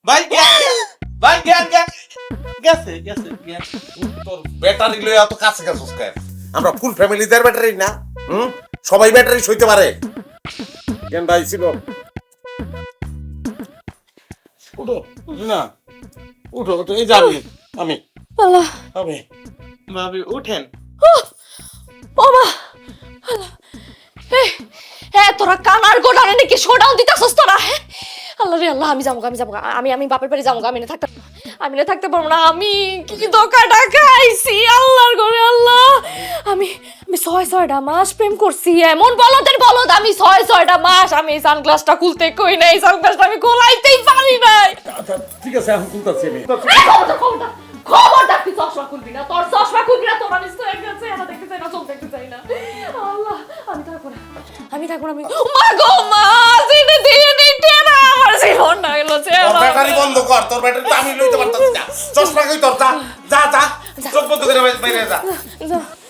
ভাই জ্ঞান ভাই জ্ঞান জ্ঞান গেছে গেছে জ্ঞান তোর ব্যাটারি লয়ে এত কাছে গেছস কেন? আমরা ফুল ফ্যামিলিদের ব্যাটারি না, সবাই ব্যাটারি সইতে পারে। কেন ভাই ছিল? উঠো না, উঠো উঠো, এই যে আমি আল্লাহ আমি ভাবি উঠেন বাবা হ্যাঁ তোরা কানার গোডানে নাকি শোডাউন দিতেছস তোরা হ্যাঁ আল্লাহ রে আল্লাহ আমি যাবো আমি বাপের বাড়ি যাবো আমি না থাকতে পারবো না আমি কি ধোকাটা খাইছি আল্লাহর ঘরে আল্লাহ আমি আমি 6-6টা মাস প্রেম করছি এমন বলদ আমি 6-6টা মাস আমি এই সানগ্লাসটা খুলতে কই নাই এই সানগ্লাসটা আমি খোলাইতেই পারি নাই আচ্ছা ঠিক আছে, এখন খুলতাছি আমি। খবরদার তুই চশমা খুলবি না তোর চশমা খুলবি না তোর আমি হয়ে গেছে এটা দেখতে চাই না চোখ দেখতে চাই না আল্লাহ আমি থাকবো না মা গো মা জিনে দিয়ে দিতে না আমার জীবন না গেল তোর ব্যাটারি বন্ধ কর, তোর ব্যাটারি তো আমি লইতে পারতাছি না। চশমা কই তোর? যা যা যা, চোখ বন্ধ করে বাইরে যা।